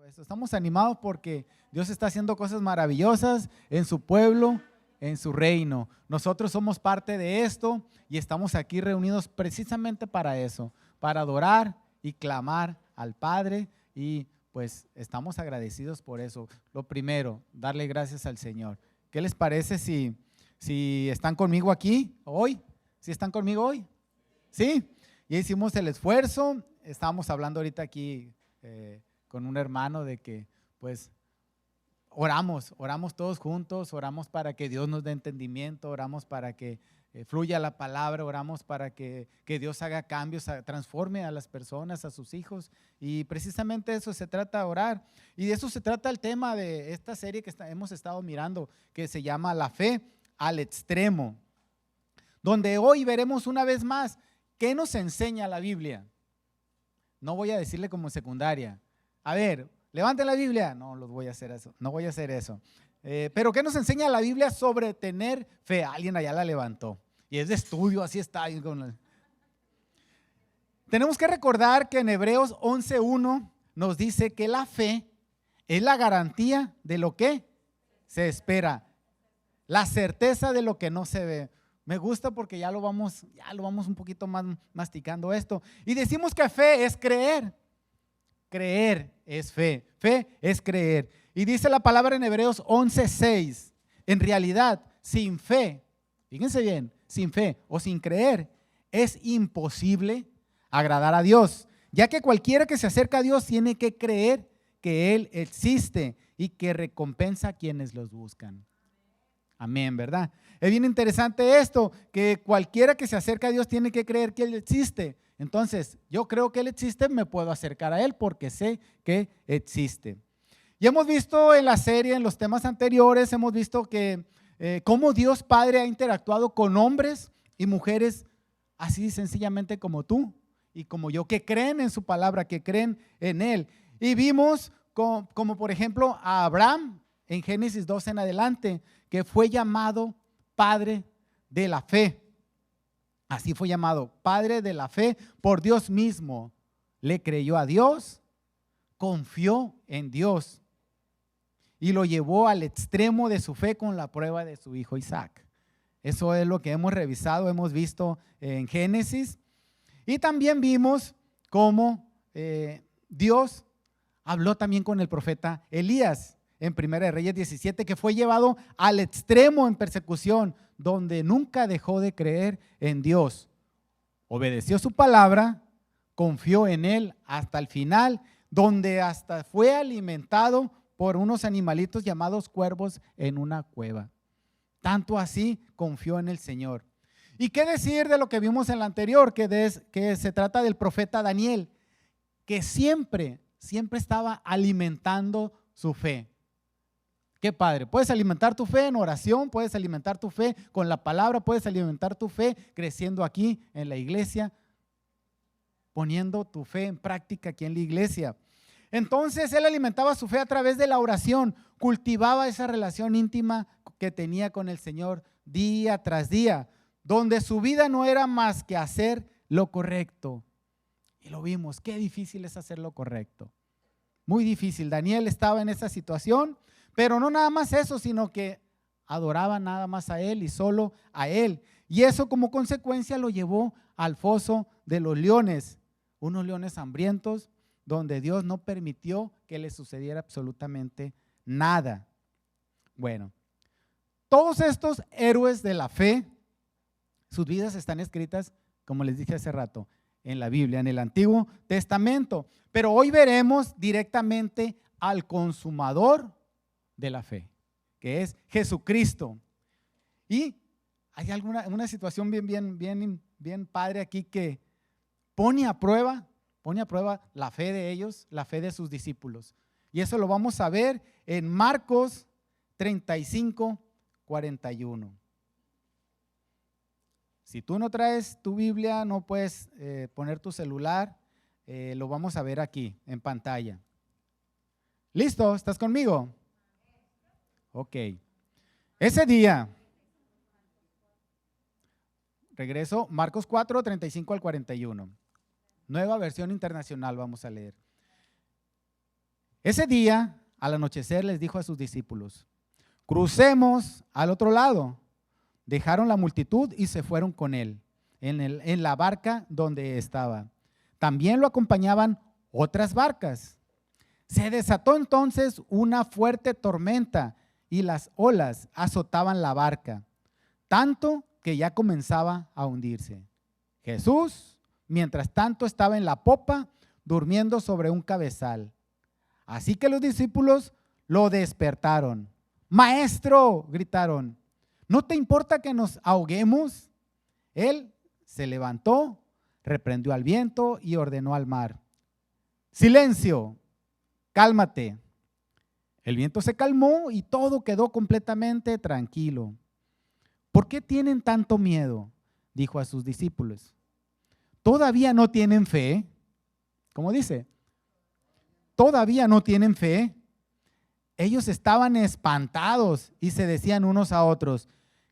eso. Estamos animados porque Dios está haciendo cosas maravillosas en su pueblo, en su reino. Nosotros somos parte de esto y estamos aquí reunidos precisamente para eso, para adorar y clamar al Padre, y pues estamos agradecidos por eso. Lo primero, darle gracias al Señor. ¿Qué les parece si están conmigo aquí hoy? ¿Sí están conmigo hoy? ¿Sí? Ya hicimos el esfuerzo. Estábamos hablando ahorita aquí con un hermano de que pues oramos todos juntos, oramos para que Dios nos dé entendimiento, oramos para que fluya la palabra, oramos para que Dios haga cambios, transforme a las personas, a sus hijos, y precisamente eso se trata, orar. Y de eso se trata el tema de esta serie que hemos estado mirando, que se llama La Fe al Extremo, donde hoy veremos una vez más qué nos enseña la Biblia. No voy a decirle como secundaria. A ver, levanten la Biblia. No, los voy a hacer eso. No voy a hacer eso. Pero ¿qué nos enseña la Biblia sobre tener fe? Alguien allá la levantó. Y es de estudio, así está. Tenemos que recordar que en Hebreos 11:1 nos dice que la fe es la garantía de lo que se espera, la certeza de lo que no se ve. Me gusta porque ya lo vamos un poquito más masticando esto. Y decimos que fe es creer. Creer es fe. Fe es creer. Y dice la palabra en Hebreos 11:6. En realidad, sin fe, fíjense bien, sin fe o sin creer, es imposible agradar a Dios, ya que cualquiera que se acerca a Dios tiene que creer que Él existe y que recompensa a quienes los buscan. Amén, ¿verdad? Es bien interesante esto, que cualquiera que se acerca a Dios tiene que creer que Él existe. Entonces, yo creo que Él existe, me puedo acercar a Él porque sé que existe. Y hemos visto en la serie, en los temas anteriores, hemos visto que cómo Dios Padre ha interactuado con hombres y mujeres así sencillamente como tú y como yo, que creen en su palabra, que creen en Él. Y vimos como por ejemplo a Abraham en Génesis 12 en adelante, que fue llamado Padre de la Fe. Así fue llamado, Padre de la Fe, por Dios mismo. Le creyó a Dios, confió en Dios y lo llevó al extremo de su fe con la prueba de su hijo Isaac. Eso es lo que hemos revisado, hemos visto en Génesis. Y también vimos cómo Dios habló también con el profeta Elías en 1 Reyes 17, que fue llevado al extremo en persecución, donde nunca dejó de creer en Dios. Obedeció su palabra, confió en Él hasta el final, donde hasta fue alimentado por unos animalitos llamados cuervos en una cueva. Tanto así confió en el Señor. ¿Y qué decir de lo que vimos en la anterior, que se trata del profeta Daniel, que siempre estaba alimentando su fe? Qué padre, puedes alimentar tu fe en oración, puedes alimentar tu fe con la palabra, puedes alimentar tu fe creciendo aquí en la iglesia, poniendo tu fe en práctica aquí en la iglesia. Entonces él alimentaba su fe a través de la oración, cultivaba esa relación íntima que tenía con el Señor día tras día, donde su vida no era más que hacer lo correcto. Y lo vimos, qué difícil es hacer lo correcto. Muy difícil. Daniel estaba en esa situación, pero no nada más eso, sino que adoraba nada más a Él y solo a Él. Y eso como consecuencia lo llevó al foso de los leones, unos leones hambrientos, donde Dios no permitió que le sucediera absolutamente nada. Bueno, todos estos héroes de la fe, sus vidas están escritas, como les dije hace rato, en la Biblia, en el Antiguo Testamento. Pero hoy veremos directamente al consumador de la fe, que es Jesucristo. Y hay una situación bien padre aquí que pone a prueba la fe de ellos, la fe de sus discípulos. Y eso lo vamos a ver en Marcos 35:41. Si tú no traes tu Biblia, no puedes poner tu celular, lo vamos a ver aquí en pantalla. ¿Listo? ¿Estás conmigo? Ok. Ese día, regreso, Marcos 4:35 al 41. Nueva versión internacional vamos a leer. Ese día, al anochecer, les dijo a sus discípulos: crucemos al otro lado. Dejaron la multitud y se fueron con él en la barca donde estaba. También lo acompañaban otras barcas. Se desató entonces una fuerte tormenta y las olas azotaban la barca, tanto que ya comenzaba a hundirse. Jesús, mientras tanto, estaba en la popa durmiendo sobre un cabezal. Así que los discípulos lo despertaron. Maestro, gritaron, ¿no te importa que nos ahoguemos? Él se levantó, reprendió al viento y ordenó al mar: silencio, cálmate. El viento se calmó y todo quedó completamente tranquilo. ¿Por qué tienen tanto miedo?, dijo a sus discípulos. ¿Todavía no tienen fe? ¿Cómo dice? ¿Todavía no tienen fe? Ellos estaban espantados y se decían unos a otros: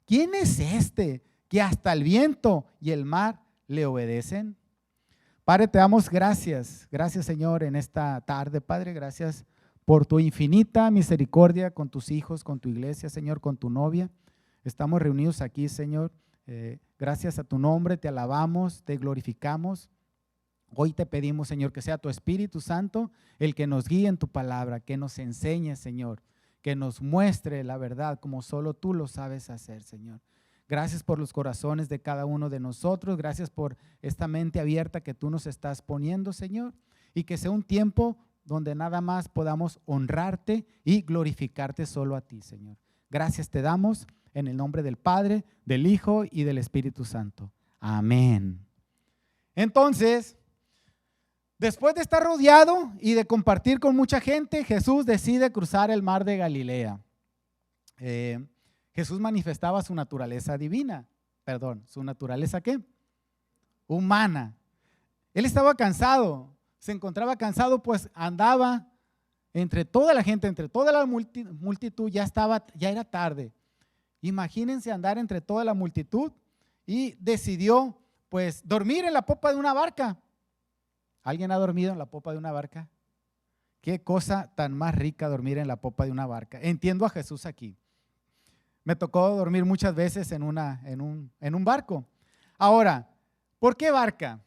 ¿quién es este que hasta el viento y el mar le obedecen? Padre, te damos gracias. Gracias, Señor, en esta tarde, Padre. Gracias por tu infinita misericordia con tus hijos, con tu iglesia, Señor, con tu novia. Estamos reunidos aquí, Señor. Gracias a tu nombre, te alabamos, te glorificamos. Hoy te pedimos, Señor, que sea tu Espíritu Santo el que nos guíe en tu palabra, que nos enseñe, Señor, que nos muestre la verdad como solo tú lo sabes hacer, Señor. Gracias por los corazones de cada uno de nosotros. Gracias por esta mente abierta que tú nos estás poniendo, Señor, y que sea un tiempo donde nada más podamos honrarte y glorificarte solo a ti, Señor. Gracias te damos en el nombre del Padre, del Hijo y del Espíritu Santo. Amén. Entonces, después de estar rodeado y de compartir con mucha gente, Jesús decide cruzar el mar de Galilea. Jesús manifestaba su naturaleza divina, ¿su naturaleza qué? Humana. Él estaba cansado, se encontraba cansado, pues andaba entre toda la gente, entre toda la multitud, ya era tarde. Imagínense andar entre toda la multitud y decidió pues dormir en la popa de una barca. ¿Alguien ha dormido en la popa de una barca? Qué cosa tan más rica dormir en la popa de una barca. Entiendo a Jesús aquí. Me tocó dormir muchas veces en un barco. Ahora, ¿por qué barca?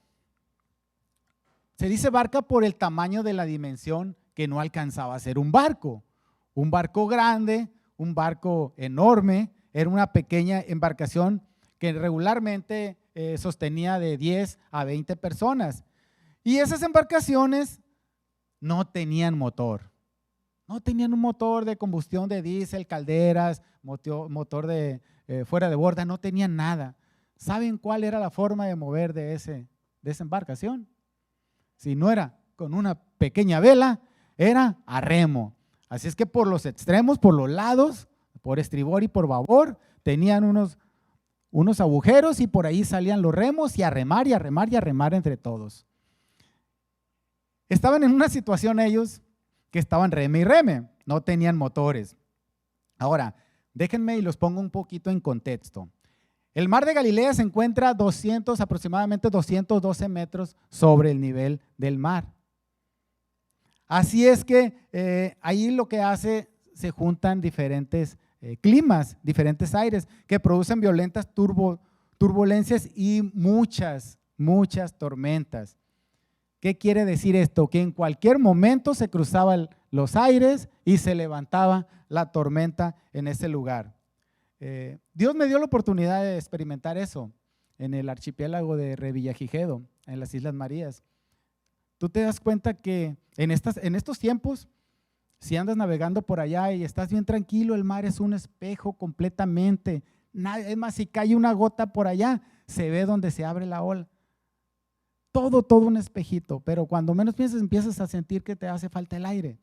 Se dice barca por el tamaño de la dimensión que no alcanzaba a ser un barco. Un barco grande, un barco enorme, era una pequeña embarcación que regularmente sostenía de 10 a 20 personas. Y esas embarcaciones no tenían motor. No tenían un motor de combustión de diésel, calderas, motor de fuera de borda, no tenían nada. ¿Saben cuál era la forma de mover de esa embarcación? Si no era con una pequeña vela, era a remo. Así es que por los extremos, por los lados, por estribor y por babor, tenían unos agujeros y por ahí salían los remos y a remar y a remar y a remar entre todos. Estaban en una situación ellos que estaban reme y reme, no tenían motores. Ahora, déjenme y los pongo un poquito en contexto. El mar de Galilea se encuentra aproximadamente 212 metros sobre el nivel del mar. Así es que ahí lo que hace, se juntan diferentes climas, diferentes aires que producen violentas turbulencias y muchas tormentas. ¿Qué quiere decir esto? Que en cualquier momento se cruzaban los aires y se levantaba la tormenta en ese lugar. Dios me dio la oportunidad de experimentar eso en el archipiélago de Revillagigedo, en las Islas Marías. Tú te das cuenta que en estos tiempos, si andas navegando por allá y estás bien tranquilo, el mar es un espejo completamente. Es más, si cae una gota por allá, se ve donde se abre la ola. Todo un espejito, pero cuando menos piensas, empiezas a sentir que te hace falta el aire.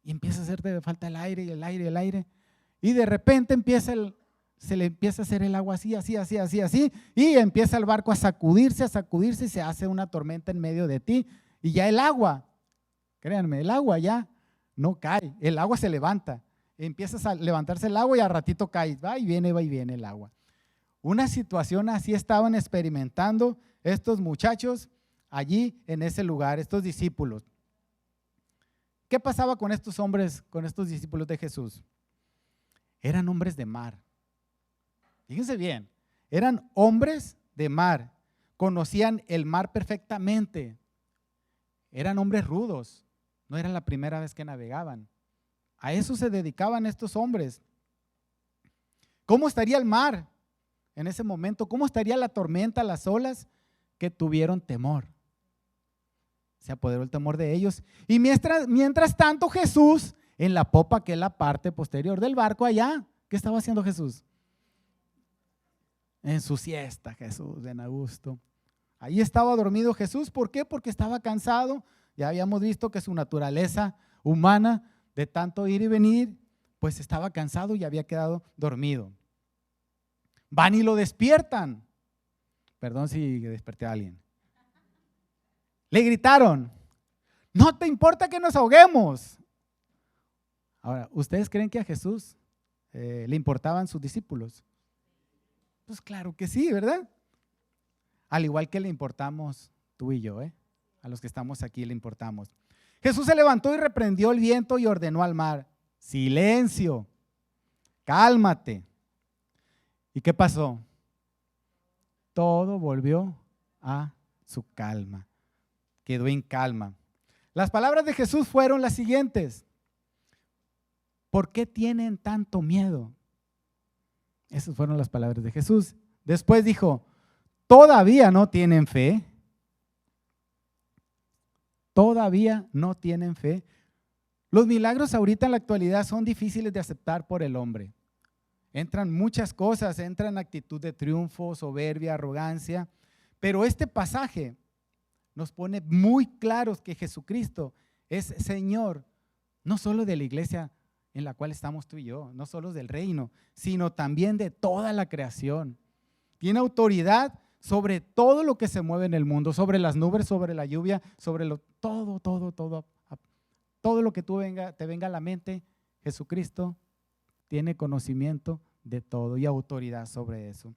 Y empieza a hacerte falta el aire y el aire y el aire. Y de repente se le empieza a hacer el agua así, y empieza el barco a sacudirse y se hace una tormenta en medio de ti. Y ya el agua, créanme, el agua ya no cae, el agua se levanta. Empiezas a levantarse el agua y al ratito cae, va y viene el agua. Una situación así estaban experimentando estos muchachos allí en ese lugar, estos discípulos. ¿Qué pasaba con estos hombres, con estos discípulos de Jesús? Eran hombres de mar. Fíjense bien, eran hombres de mar. Conocían el mar perfectamente. Eran hombres rudos. No era la primera vez que navegaban. A eso se dedicaban estos hombres. ¿Cómo estaría el mar en ese momento? ¿Cómo estaría la tormenta, las olas? Que tuvieron temor. Se apoderó el temor de ellos. Y mientras tanto Jesús, en la popa, que es la parte posterior del barco allá, ¿qué estaba haciendo Jesús? En su siesta, Jesús, bien a gusto. Ahí estaba dormido Jesús. ¿Por qué? Porque estaba cansado. Ya habíamos visto que su naturaleza humana, de tanto ir y venir, pues estaba cansado y había quedado dormido. Van y lo despiertan. Perdón si desperté a alguien. Le gritaron, no te importa que nos ahoguemos. Ahora, ¿ustedes creen que a Jesús le importaban sus discípulos? Pues claro que sí, ¿verdad? Al igual que le importamos tú y yo, a los que estamos aquí le importamos. Jesús se levantó y reprendió el viento y ordenó al mar, silencio, cálmate. ¿Y qué pasó? Todo volvió a su calma. Quedó en calma. Las palabras de Jesús fueron las siguientes. ¿Por qué tienen tanto miedo? Esas fueron las palabras de Jesús. Después dijo, ¿todavía no tienen fe? ¿Todavía no tienen fe? Los milagros ahorita en la actualidad son difíciles de aceptar por el hombre. Entran muchas cosas, entran actitud de triunfo, soberbia, arrogancia, pero este pasaje nos pone muy claros que Jesucristo es Señor, no solo de la iglesia en la cual estamos tú y yo, no solo del reino, sino también de toda la creación. Tiene autoridad sobre todo lo que se mueve en el mundo, sobre las nubes, sobre la lluvia, sobre todo lo que te venga a la mente. Jesucristo tiene conocimiento de todo y autoridad sobre eso.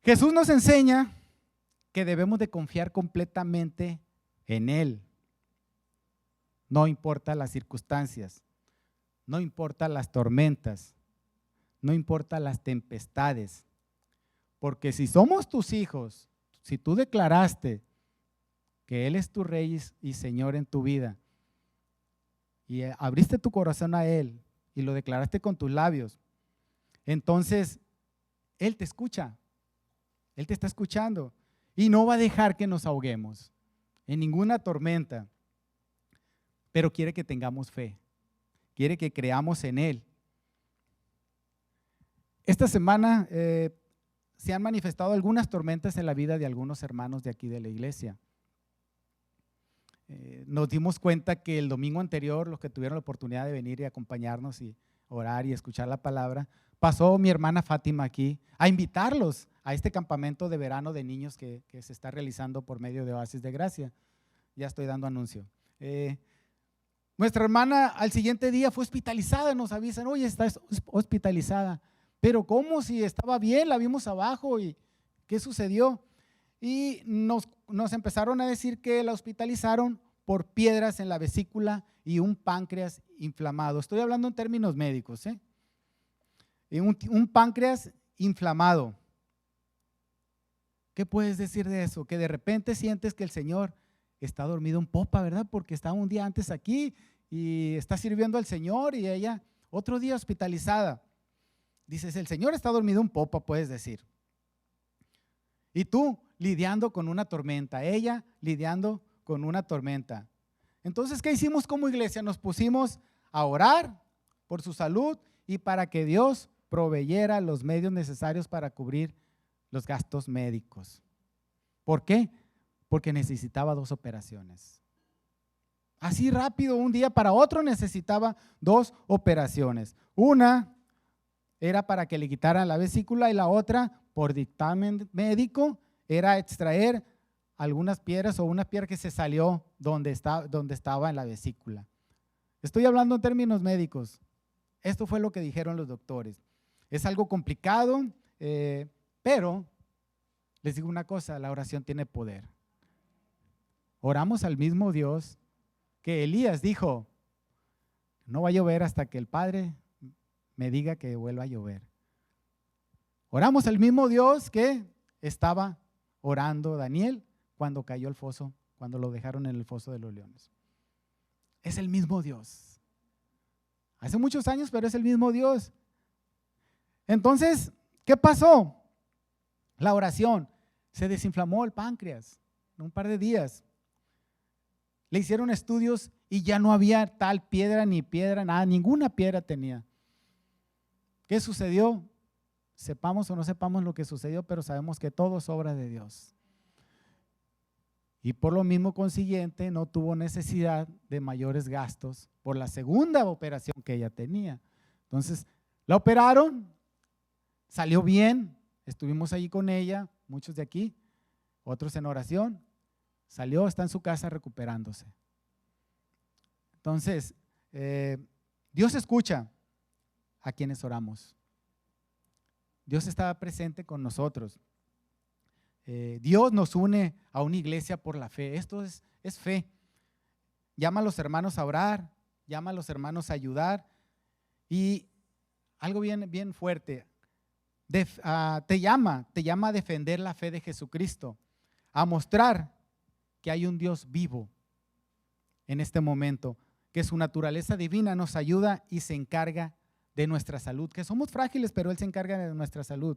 Jesús nos enseña que debemos de confiar completamente en Él. No importa las circunstancias, no importa las tormentas, no importa las tempestades, porque si somos tus hijos, si tú declaraste que Él es tu Rey y Señor en tu vida y abriste tu corazón a Él y lo declaraste con tus labios, entonces Él te escucha, Él te está escuchando. Y no va a dejar que nos ahoguemos en ninguna tormenta, pero quiere que tengamos fe, quiere que creamos en Él. Esta semana se han manifestado algunas tormentas en la vida de algunos hermanos de aquí de la iglesia. Nos dimos cuenta que el domingo anterior, los que tuvieron la oportunidad de venir y acompañarnos y orar y escuchar la palabra, pasó mi hermana Fátima aquí a invitarlos a este campamento de verano de niños que se está realizando por medio de Oasis de Gracia. Ya estoy dando anuncio. Nuestra hermana al siguiente día fue hospitalizada, nos avisan, oye, está hospitalizada. Pero ¿cómo? Si estaba bien, la vimos abajo y ¿qué sucedió? Y nos empezaron a decir que la hospitalizaron por piedras en la vesícula y un páncreas inflamado. Estoy hablando en términos médicos, un páncreas inflamado. ¿Qué puedes decir de eso? Que de repente sientes que el Señor está dormido en popa, ¿verdad? Porque estaba un día antes aquí y está sirviendo al Señor y ella otro día hospitalizada. Dices, el Señor está dormido en popa, puedes decir. Y tú lidiando con una tormenta, ella lidiando con una tormenta. Entonces, ¿qué hicimos como iglesia? Nos pusimos a orar por su salud y para que Dios proveyera los medios necesarios para cubrir los gastos médicos. ¿Por qué? Porque necesitaba 2 operaciones. Así rápido, un día para otro necesitaba 2 operaciones. Una era para que le quitaran la vesícula y la otra, por dictamen médico, era extraer algunas piedras o una piedra que se salió donde estaba en la vesícula. Estoy hablando en términos médicos. Esto fue lo que dijeron los doctores. Es algo complicado, pero les digo una cosa, la oración tiene poder. Oramos al mismo Dios que Elías dijo, no va a llover hasta que el Padre me diga que vuelva a llover. Oramos al mismo Dios que estaba orando Daniel cuando cayó el foso, cuando lo dejaron en el foso de los leones. Es el mismo Dios. Hace muchos años, pero es el mismo Dios. Entonces, ¿qué pasó? La oración, se desinflamó el páncreas en un par de días. Le hicieron estudios y ya no había tal piedra ni piedra, nada, ninguna piedra tenía. ¿Qué sucedió? Sepamos o no sepamos lo que sucedió, pero sabemos que todo es obra de Dios. Y por lo mismo consiguiente no tuvo necesidad de mayores gastos por la segunda operación que ella tenía. Entonces la operaron, salió bien, estuvimos allí con ella, muchos de aquí, otros en oración, salió, está en su casa recuperándose. Entonces, Dios escucha a quienes oramos. Dios está presente con nosotros. Dios nos une a una iglesia por la fe. Esto es fe. Llama a los hermanos a orar, llama a los hermanos a ayudar. Y algo bien fuerte, te llama a defender la fe de Jesucristo, a mostrar que hay un Dios vivo en este momento, que su naturaleza divina nos ayuda y se encarga de nuestra salud, que somos frágiles, pero Él se encarga de nuestra salud.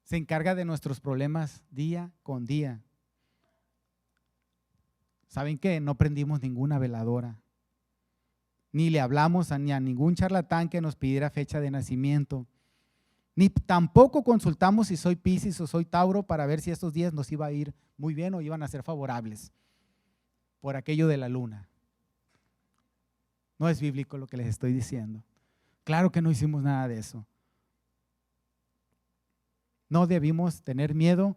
Se encarga de nuestros problemas día con día. ¿Saben qué? No prendimos ninguna veladora, ni le hablamos ni a ningún charlatán que nos pidiera fecha de nacimiento, ni tampoco consultamos si soy Piscis o soy Tauro para ver si estos días nos iba a ir muy bien o iban a ser favorables por aquello de la luna. No es bíblico lo que les estoy diciendo. Claro que no hicimos nada de eso. No debimos tener miedo,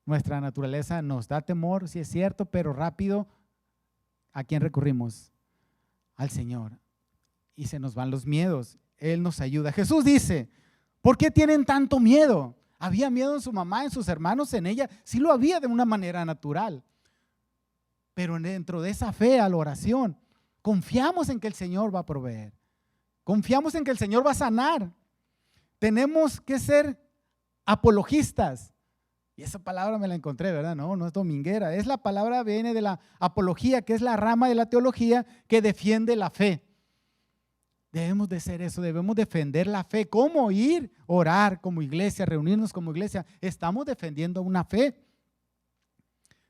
nuestra naturaleza nos da temor, sí es cierto, pero rápido, ¿a quién recurrimos? Al Señor. Y se nos van los miedos, Él nos ayuda. Jesús dice, ¿por qué tienen tanto miedo? ¿Había miedo en su mamá, en sus hermanos, en ella? Sí lo había de una manera natural, pero dentro de esa fe a la oración, confiamos en que el Señor va a proveer, confiamos en que el Señor va a sanar. Tenemos que ser apologistas. Y esa palabra me la encontré, ¿verdad? No es dominguera. Es la palabra, viene de la apología, que es la rama de la teología que defiende la fe. Debemos de ser eso, debemos defender la fe. ¿Cómo ir? Orar como iglesia, reunirnos como iglesia. Estamos defendiendo una fe.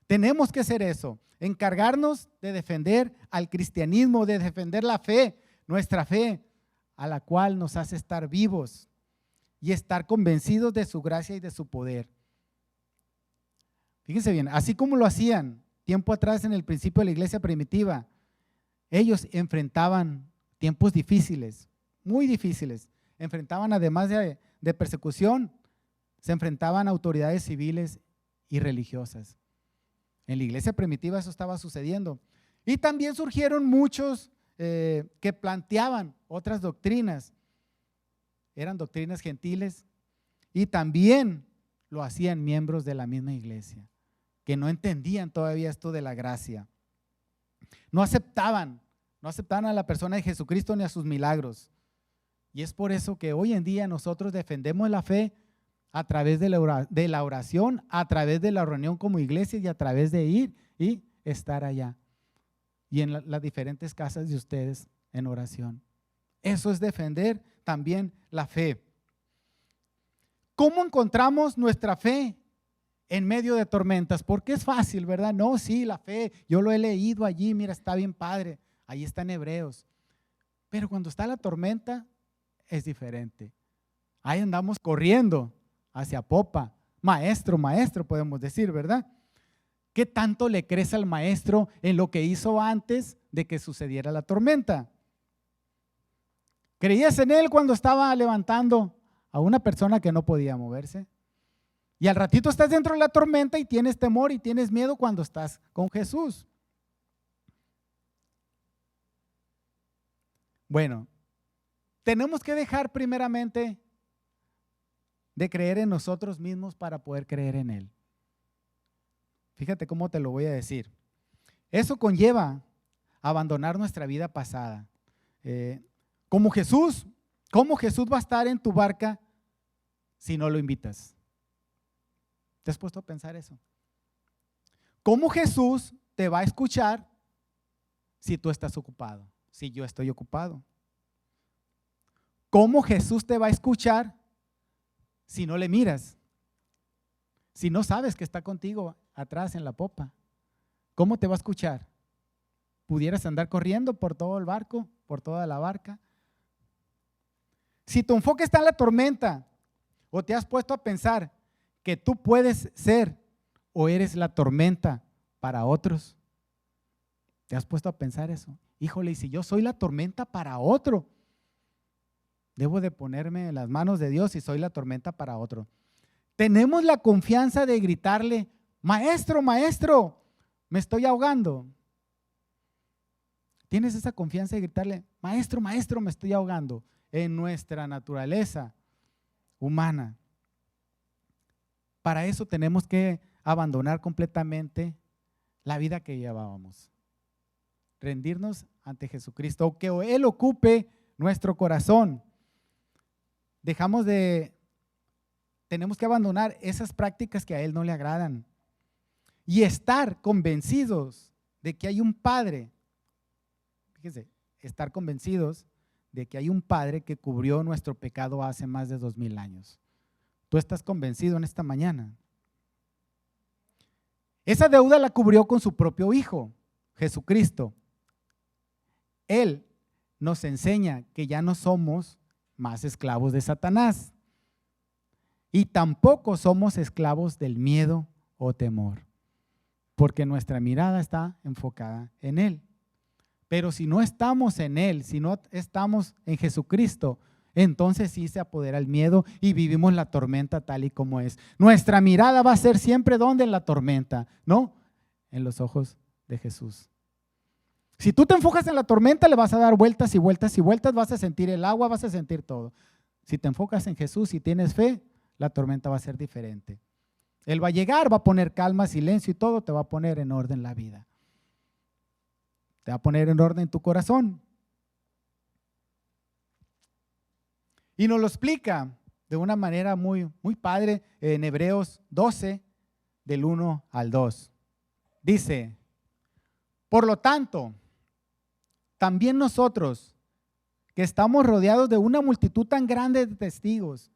Tenemos que hacer eso, encargarnos de defender al cristianismo, de defender la fe, nuestra fe, a la cual nos hace estar vivos y estar convencidos de su gracia y de su poder. Fíjense bien, así como lo hacían tiempo atrás en el principio de la iglesia primitiva, ellos enfrentaban tiempos difíciles, muy difíciles. Enfrentaban, además de persecución, se enfrentaban a autoridades civiles y religiosas. En la iglesia primitiva eso estaba sucediendo. Y también surgieron muchos que planteaban otras doctrinas. Eran doctrinas gentiles y también lo hacían miembros de la misma iglesia, que no entendían todavía esto de la gracia. No aceptaban a la persona de Jesucristo ni a sus milagros. Y es por eso que hoy en día nosotros defendemos la fe a través de la oración, a través de la reunión como iglesia y a través de ir y estar allá. Y en las diferentes casas de ustedes en oración. Eso es defender también la fe. ¿Cómo encontramos nuestra fe en medio de tormentas? Porque es fácil, ¿verdad? No, sí, la fe, yo lo he leído allí, mira, está bien padre, ahí está en Hebreos. Pero cuando está la tormenta es diferente. Ahí andamos corriendo hacia popa. Maestro, podemos decir, ¿verdad? ¿Qué tanto le crees al maestro en lo que hizo antes de que sucediera la tormenta? ¿Creías en él cuando estaba levantando a una persona que no podía moverse? Y al ratito estás dentro de la tormenta y tienes temor y tienes miedo cuando estás con Jesús. Bueno, tenemos que dejar primeramente de creer en nosotros mismos para poder creer en Él. Fíjate cómo te lo voy a decir. Eso conlleva abandonar nuestra vida pasada. ¿Cómo Jesús va a estar en tu barca si no lo invitas? ¿Te has puesto a pensar eso? ¿Cómo Jesús te va a escuchar si tú estás ocupado? Si yo estoy ocupado. ¿Cómo Jesús te va a escuchar si no le miras? Si no sabes que está contigo atrás en la popa, ¿cómo te va a escuchar? ¿Pudieras andar corriendo por todo el barco, por toda la barca? Si tu enfoque está en la tormenta, o te has puesto a pensar que tú puedes ser o eres la tormenta para otros, ¿te has puesto a pensar eso? Híjole, y si yo soy la tormenta para otro, debo de ponerme en las manos de Dios y soy la tormenta para otro. Tenemos la confianza de gritarle, maestro, maestro, me estoy ahogando. ¿Tienes esa confianza de gritarle, maestro, maestro, me estoy ahogando? En nuestra naturaleza humana. Para eso tenemos que abandonar completamente la vida que llevábamos. Rendirnos ante Jesucristo, que Él ocupe nuestro corazón. Tenemos que abandonar esas prácticas que a Él no le agradan y estar convencidos de que hay un Padre. Fíjense, estar convencidos de que hay un Padre que cubrió nuestro pecado hace más de 2000 años. ¿Tú estás convencido en esta mañana? Esa deuda la cubrió con su propio Hijo, Jesucristo. Él nos enseña que ya no somos más esclavos de Satanás y tampoco somos esclavos del miedo o temor, porque nuestra mirada está enfocada en Él. Pero si no estamos en Él, si no estamos en Jesucristo, entonces sí se apodera el miedo y vivimos la tormenta tal y como es. Nuestra mirada va a ser siempre ¿dónde? En la tormenta, ¿no? En los ojos de Jesús. Si tú te enfocas en la tormenta, le vas a dar vueltas y vueltas y vueltas, vas a sentir el agua, vas a sentir todo. Si te enfocas en Jesús y tienes fe, la tormenta va a ser diferente. Él va a llegar, va a poner calma, silencio y todo, te va a poner en orden la vida. Te va a poner en orden tu corazón. Y nos lo explica de una manera muy, muy padre en Hebreos 12, del 1 al 2. Dice, por lo tanto, también nosotros, que estamos rodeados de una multitud tan grande de testigos,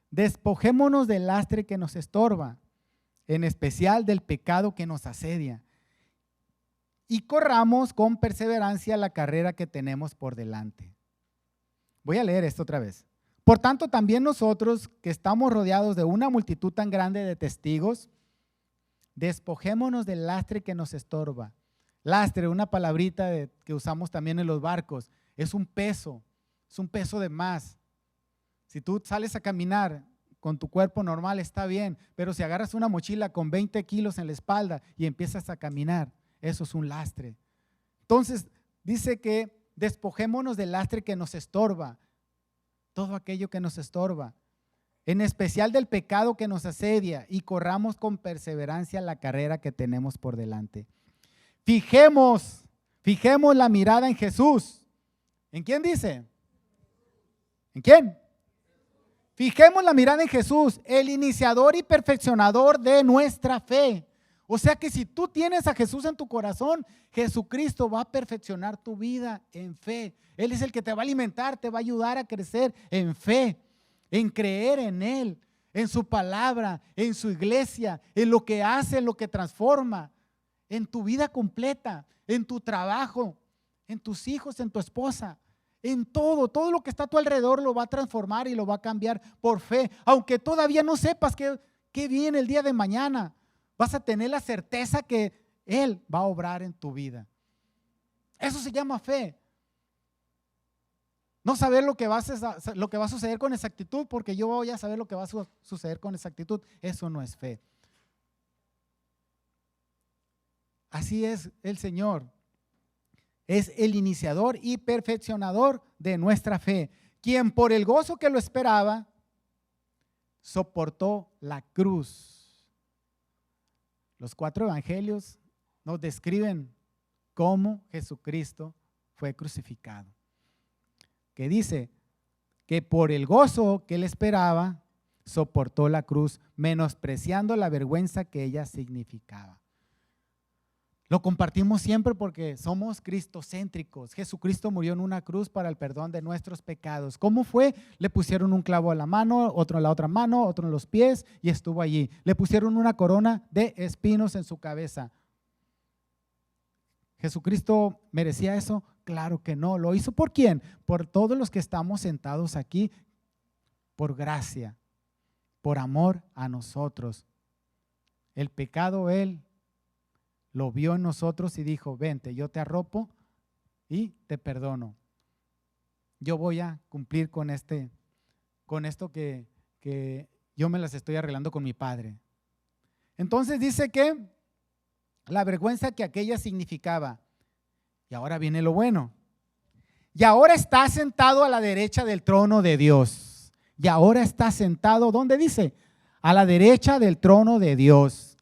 despojémonos del lastre que nos estorba, en especial del pecado que nos asedia, y corramos con perseverancia la carrera que tenemos por delante. Voy a leer esto otra vez. Por tanto, también nosotros, que estamos rodeados de una multitud tan grande de testigos, despojémonos del lastre que nos estorba. Lastre, una palabrita que usamos también en los barcos, es un peso de más. Si tú sales a caminar con tu cuerpo normal está bien, pero si agarras una mochila con 20 kilos en la espalda y empiezas a caminar, eso es un lastre. Entonces dice que despojémonos del lastre que nos estorba, todo aquello que nos estorba, en especial del pecado que nos asedia, y corramos con perseverancia la carrera que tenemos por delante. Fijemos la mirada en Jesús. ¿En quién dice? ¿En quién? Fijemos la mirada en Jesús, el iniciador y perfeccionador de nuestra fe. O sea que si tú tienes a Jesús en tu corazón, Jesucristo va a perfeccionar tu vida en fe. Él es el que te va a alimentar, te va a ayudar a crecer en fe, en creer en Él, en su palabra, en su iglesia, en lo que hace, en lo que transforma, en tu vida completa, en tu trabajo, en tus hijos, en tu esposa. En todo lo que está a tu alrededor lo va a transformar y lo va a cambiar por fe. Aunque todavía no sepas qué viene el día de mañana, vas a tener la certeza que Él va a obrar en tu vida. Eso se llama fe. No saber lo que va a suceder con exactitud, porque yo voy a saber lo que va a suceder con exactitud. Eso no es fe. Así es el Señor. Es el iniciador y perfeccionador de nuestra fe, quien por el gozo que lo esperaba, soportó la cruz. Los 4 evangelios nos describen cómo Jesucristo fue crucificado. Que dice que por el gozo que él esperaba, soportó la cruz, menospreciando la vergüenza que ella significaba. Lo compartimos siempre porque somos cristocéntricos. Jesucristo murió en una cruz para el perdón de nuestros pecados. ¿Cómo fue? Le pusieron un clavo a la mano, otro en la otra mano, otro en los pies y estuvo allí. Le pusieron una corona de espinos en su cabeza. ¿Jesucristo merecía eso? Claro que no. ¿Lo hizo por quién? Por todos los que estamos sentados aquí, por gracia, por amor a nosotros. El pecado Él lo vio en nosotros y dijo, vente, yo te arropo y te perdono. Yo voy a cumplir con esto que yo me las estoy arreglando con mi Padre. Entonces dice que la vergüenza que aquella significaba. Y ahora viene lo bueno. Y ahora está sentado a la derecha del trono de Dios. Y ahora está sentado, ¿dónde dice? A la derecha del trono de Dios.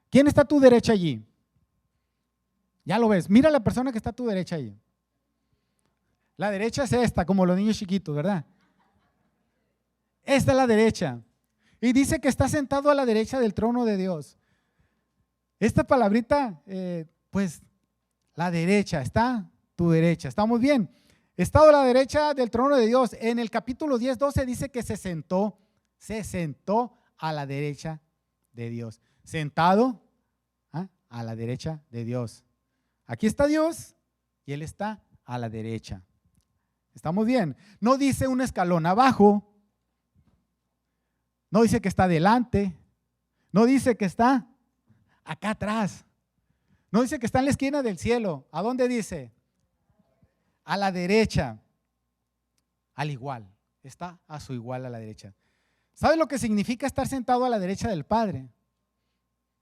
¿Quién está a tu derecha allí? Ya lo ves, mira la persona que está a tu derecha allí. La derecha es esta, como los niños chiquitos, ¿verdad? Esta es la derecha. Y dice que está sentado a la derecha del trono de Dios. Esta palabrita, pues la derecha, está tu derecha. ¿Estamos bien? Estado a la derecha del trono de Dios. En el capítulo 10, 12 dice que se sentó a la derecha de Dios. Sentado a la derecha de Dios. Aquí está Dios y Él está a la derecha. ¿Estamos bien? No dice un escalón abajo. No dice que está adelante. No dice que está acá atrás. No dice que está en la esquina del cielo. ¿A dónde dice? A la derecha. Al igual. Está a su igual a la derecha. ¿Sabes lo que significa estar sentado a la derecha del Padre?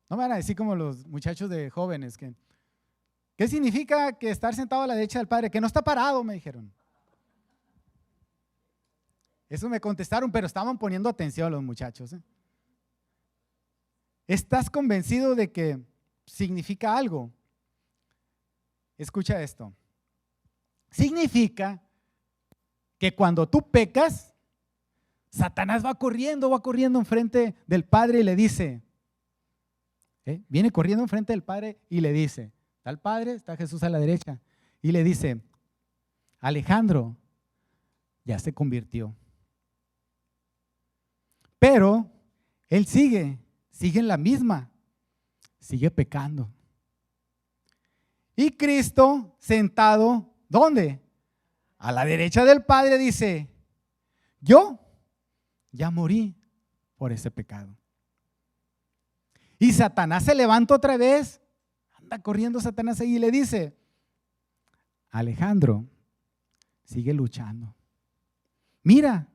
No me van a decir como los muchachos de jóvenes que ¿qué significa que estar sentado a la derecha del Padre? Que no está parado, me dijeron. Eso me contestaron, pero estaban poniendo atención los muchachos. ¿Estás convencido de que significa algo? Escucha esto. Significa que cuando tú pecas, Satanás va corriendo enfrente del Padre y le dice, viene corriendo enfrente del Padre y le dice, está el Padre, está Jesús a la derecha. Y le dice, Alejandro, ya se convirtió. Pero él sigue en la misma, sigue pecando. Y Cristo sentado, ¿dónde? A la derecha del Padre dice, yo ya morí por ese pecado. Y Satanás se levanta otra vez. Anda corriendo Satanás ahí y le dice, Alejandro, sigue luchando. Mira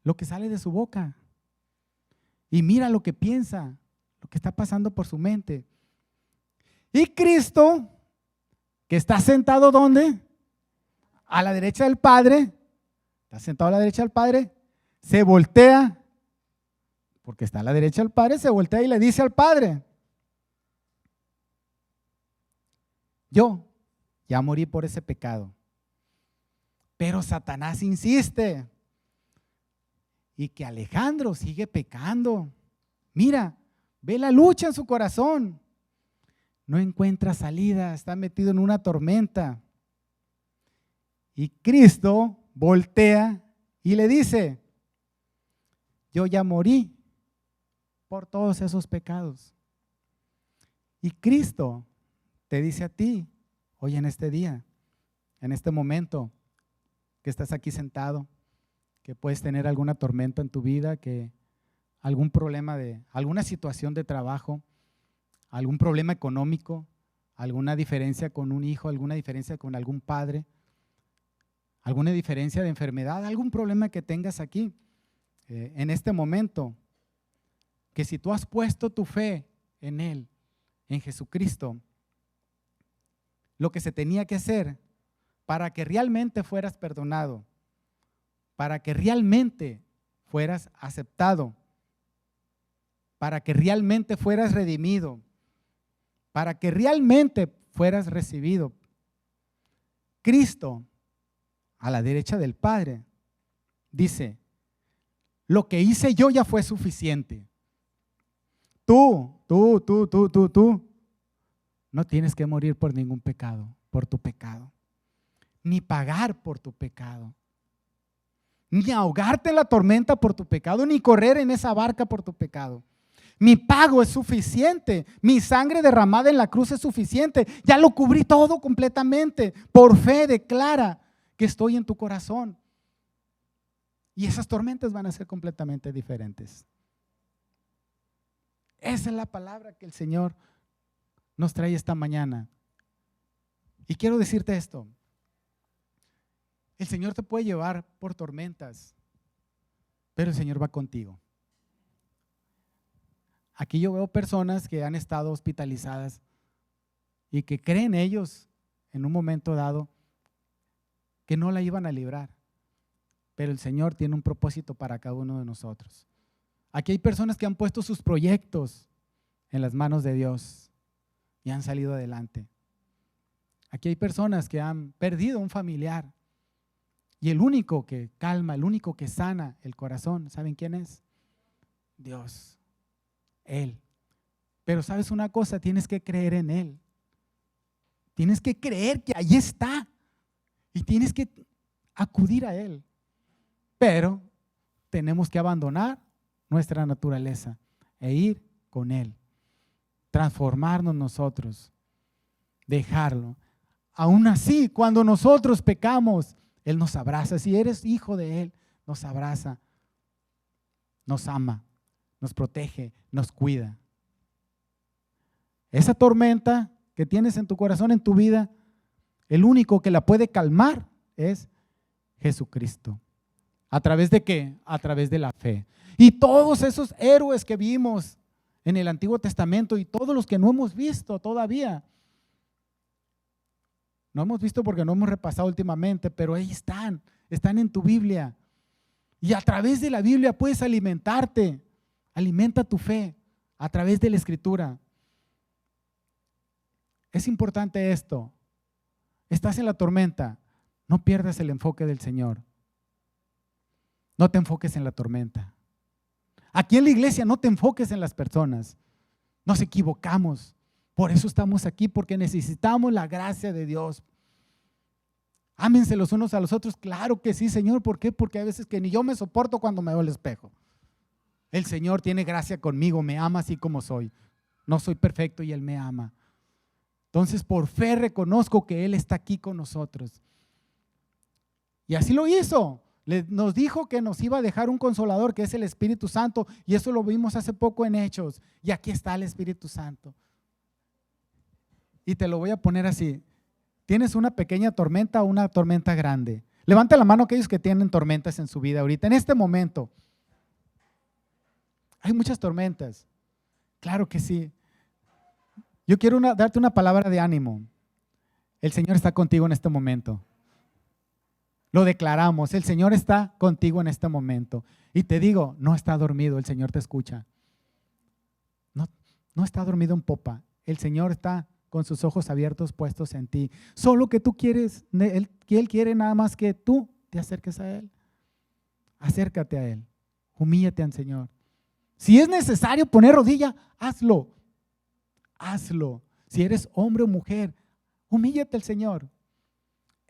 lo que sale de su boca. Y mira lo que piensa, lo que está pasando por su mente. Y Cristo, que está sentado ¿dónde? A la derecha del Padre. Está sentado a la derecha del Padre. Se voltea, porque está a la derecha del Padre, se voltea y le dice al Padre, yo ya morí por ese pecado. Pero Satanás insiste. Y que Alejandro sigue pecando. Mira, ve la lucha en su corazón. No encuentra salida, está metido en una tormenta. Y Cristo voltea y le dice, yo ya morí por todos esos pecados. Y Cristo te dice a ti, hoy en este día, en este momento que estás aquí sentado, que puedes tener alguna tormenta en tu vida, que algún problema alguna situación de trabajo, algún problema económico, alguna diferencia con un hijo, alguna diferencia con algún padre, alguna diferencia de enfermedad, algún problema que tengas aquí en este momento, que si tú has puesto tu fe en Él, en Jesucristo, lo que se tenía que hacer para que realmente fueras perdonado, para que realmente fueras aceptado, para que realmente fueras redimido, para que realmente fueras recibido, Cristo, a la derecha del Padre, dice, lo que hice yo ya fue suficiente. Tú, no tienes que morir por ningún pecado, por tu pecado, ni pagar por tu pecado, ni ahogarte en la tormenta por tu pecado, ni correr en esa barca por tu pecado. Mi pago es suficiente, mi sangre derramada en la cruz es suficiente, ya lo cubrí todo completamente. Por fe declara que estoy en tu corazón. Y esas tormentas van a ser completamente diferentes. Esa es la palabra que el Señor nos trae esta mañana. Y quiero decirte esto. El Señor te puede llevar por tormentas, pero el Señor va contigo. Aquí yo veo personas que han estado hospitalizadas y que creen ellos en un momento dado que no la iban a librar. Pero el Señor tiene un propósito para cada uno de nosotros. Aquí hay personas que han puesto sus proyectos en las manos de Dios y han salido adelante. Aquí hay personas que han perdido un familiar y el único que calma, el único que sana el corazón, ¿saben quién es? Dios, Él. Pero ¿sabes una cosa? Tienes que creer en Él. Tienes que creer que ahí está y tienes que acudir a Él. Pero tenemos que abandonar nuestra naturaleza e ir con Él, transformarnos nosotros, dejarlo. Aún así, cuando nosotros pecamos, Él nos abraza. Si eres hijo de Él, nos abraza, nos ama, nos protege, nos cuida. Esa tormenta que tienes en tu corazón, en tu vida, el único que la puede calmar es Jesucristo. ¿A través de qué? A través de la fe. Y todos esos héroes que vimos en el Antiguo Testamento y todos los que no hemos visto todavía, no hemos visto porque no hemos repasado últimamente, pero ahí están en tu Biblia. Y a través de la Biblia puedes alimentarte, alimenta tu fe a través de la Escritura. Es importante esto. Estás en la tormenta, no pierdas el enfoque del Señor. No te enfoques en la tormenta. Aquí en la iglesia no te enfoques en las personas. Nos equivocamos. Por eso estamos aquí, porque necesitamos la gracia de Dios. Ámense los unos a los otros. Claro que sí, Señor. ¿Por qué? Porque hay veces que ni yo me soporto cuando me veo al espejo. El Señor tiene gracia conmigo, me ama así como soy. No soy perfecto y Él me ama. Entonces, por fe reconozco que Él está aquí con nosotros. Y así lo hizo. Nos dijo que nos iba a dejar un consolador, que es el Espíritu Santo, y eso lo vimos hace poco en Hechos. Y aquí está el Espíritu Santo. Y te lo voy a poner así. ¿Tienes una pequeña tormenta o una tormenta grande? Levanta la mano aquellos que tienen tormentas en su vida ahorita, en este momento. Hay muchas tormentas. Claro que sí. Yo quiero darte una palabra de ánimo. El Señor está contigo en este momento. Lo declaramos, el Señor está contigo en este momento. Y te digo, no está dormido, el Señor te escucha. No está dormido en popa, el Señor está con sus ojos abiertos puestos en ti. Solo que tú quieres, que Él quiere nada más que tú te acerques a Él. Acércate a Él, humíllate al Señor. Si es necesario poner rodilla, hazlo. Hazlo. Si eres hombre o mujer, humíllate al Señor.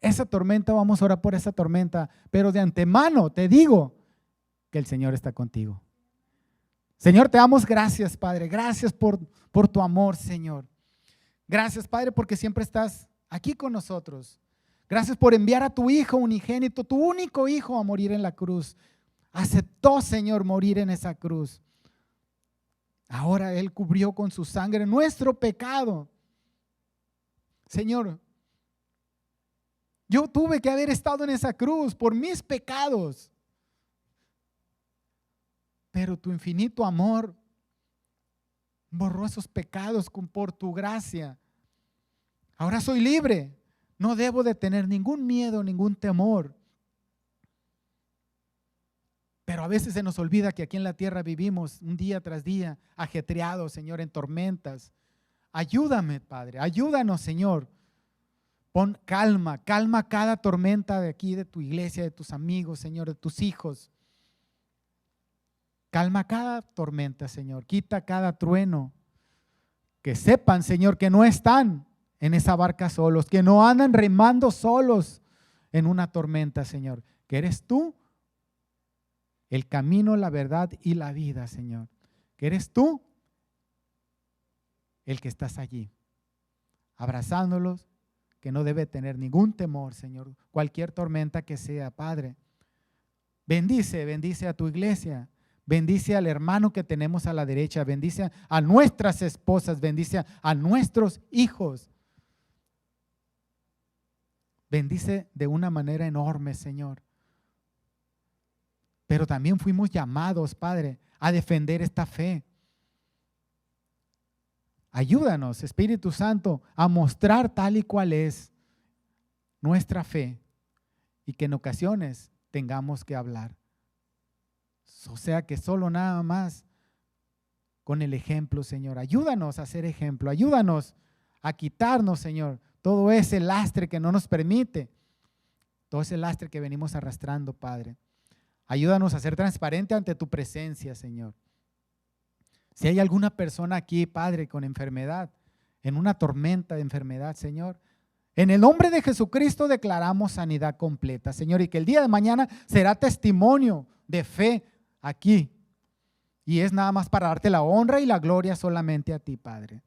Esa tormenta, vamos a orar por esa tormenta, pero de antemano te digo que el Señor está contigo. Señor, te damos gracias, Padre. Gracias por tu amor, Señor. Gracias, Padre, porque siempre estás aquí con nosotros. Gracias por enviar a tu Hijo unigénito, tu único Hijo, a morir en la cruz. Aceptó, Señor, morir en esa cruz. Ahora Él cubrió con su sangre nuestro pecado. Señor, yo tuve que haber estado en esa cruz por mis pecados. Pero tu infinito amor borró esos pecados por tu gracia. Ahora soy libre. No debo de tener ningún miedo, ningún temor. Pero a veces se nos olvida que aquí en la tierra vivimos un día tras día ajetreados, Señor, en tormentas. Ayúdame, Padre. Ayúdanos, Señor. Pon calma, calma cada tormenta de aquí, de tu iglesia, de tus amigos, Señor, de tus hijos. Calma cada tormenta, Señor. Quita cada trueno. Que sepan, Señor, que no están en esa barca solos, que no andan remando solos en una tormenta, Señor. Que eres tú el camino, la verdad y la vida, Señor. Que eres tú el que estás allí, abrazándolos, que no debe tener ningún temor, Señor. Cualquier tormenta que sea, Padre. Bendice, bendice a tu iglesia. Bendice al hermano que tenemos a la derecha. Bendice a nuestras esposas. Bendice a nuestros hijos. Bendice de una manera enorme, Señor. Pero también fuimos llamados, Padre, a defender esta fe. Ayúdanos, Espíritu Santo, a mostrar tal y cual es nuestra fe y que en ocasiones tengamos que hablar. O sea que solo nada más con el ejemplo, Señor. Ayúdanos a ser ejemplo. Ayúdanos a quitarnos, Señor, todo ese lastre que no nos permite, todo ese lastre que venimos arrastrando, Padre. Ayúdanos a ser transparente ante tu presencia, Señor. Si hay alguna persona aquí, Padre, con enfermedad, en una tormenta de enfermedad, Señor, en el nombre de Jesucristo declaramos sanidad completa, Señor, y que el día de mañana será testimonio de fe aquí. Y es nada más para darte la honra y la gloria solamente a ti, Padre.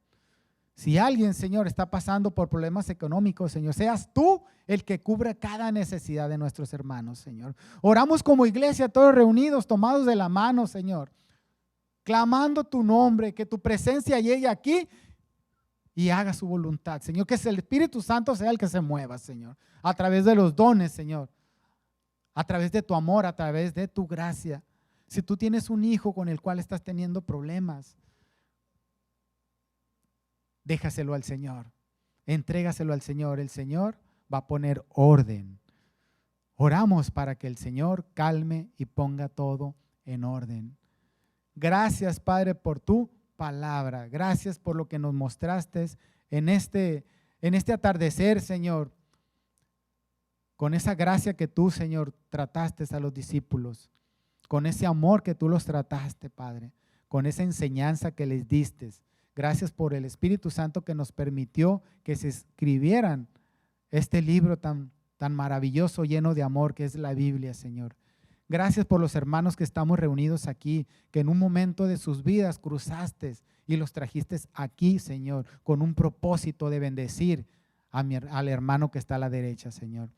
Si alguien, Señor, está pasando por problemas económicos, Señor, seas tú el que cubra cada necesidad de nuestros hermanos, Señor. Oramos como iglesia, todos reunidos, tomados de la mano, Señor, clamando tu nombre, que tu presencia llegue aquí y haga su voluntad, Señor. Que el Espíritu Santo sea el que se mueva, Señor, a través de los dones, Señor, a través de tu amor, a través de tu gracia. Si tú tienes un hijo con el cual estás teniendo problemas, déjaselo al Señor, entrégaselo al Señor. El Señor va a poner orden. Oramos para que el Señor calme y ponga todo en orden. Gracias, Padre, por tu palabra. Gracias por lo que nos mostraste en este atardecer, Señor. Con esa gracia que tú, Señor, trataste a los discípulos. Con ese amor que tú los trataste, Padre. Con esa enseñanza que les diste. Gracias por el Espíritu Santo que nos permitió que se escribieran este libro tan maravilloso, lleno de amor que es la Biblia, Señor. Gracias por los hermanos que estamos reunidos aquí, que en un momento de sus vidas cruzaste y los trajiste aquí, Señor, con un propósito de bendecir al hermano que está a la derecha, Señor.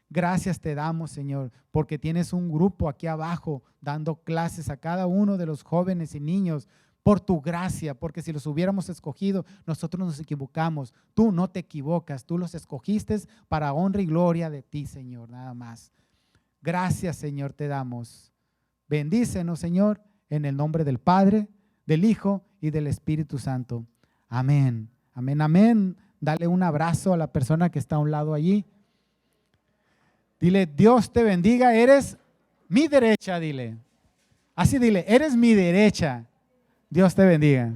Gracias te damos, Señor, porque tienes un grupo aquí abajo dando clases a cada uno de los jóvenes y niños por tu gracia, porque si los hubiéramos escogido, nosotros nos equivocamos. Tú no te equivocas, tú los escogiste para honra y gloria de ti, Señor, nada más. Gracias, Señor, te damos. Bendícenos, Señor, en el nombre del Padre, del Hijo y del Espíritu Santo. Amén, amén, amén. Dale un abrazo a la persona que está a un lado allí. Dile, Dios te bendiga, eres mi derecha, dile. Así dile, eres mi derecha. Dios te bendiga.